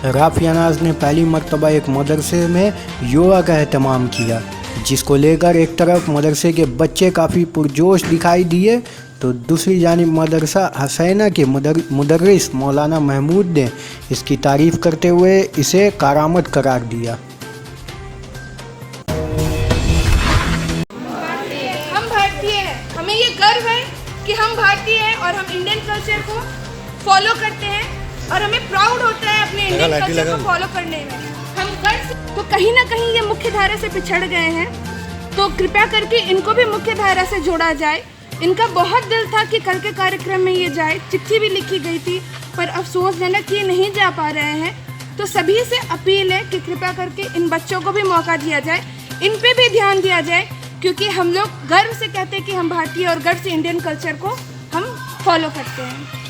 राफिया नाज ने पहली मर्तबा एक मदरसे में योगा का एहतमाम किया, जिसको लेकर एक तरफ मदरसे के बच्चे काफ़ी पुरजोश दिखाई दिए तो दूसरी जानिब मदरसा हसैना के मुदर्रिस मौलाना महमूद ने इसकी तारीफ़ करते हुए इसे करामत करार दिया। हम भारतीय हैं, हमें ये गर्व है कि हम भारतीय हैं और हम इंडियन कल्चर को फॉलो करते हैं और हमें प्राउड होता है अपने इंडियन कल्चर को फॉलो करने में। हम गर्व तो कहीं ना कहीं ये मुख्य धारा से पिछड़ गए हैं, तो कृपया करके इनको भी मुख्य धारा से जोड़ा जाए। इनका बहुत दिल था कि कल के कार्यक्रम में ये जाए, चिट्ठी भी लिखी गई थी, पर अफसोसजनक ये नहीं जा पा रहे हैं। तो सभी से अपील है कि कृपया करके इन बच्चों को भी मौका दिया जाए, इन पे भी ध्यान दिया जाए, क्योंकि हम लोग गर्व से कहते हैं कि हम भारतीय और गर्व से इंडियन कल्चर को हम फॉलो करते हैं।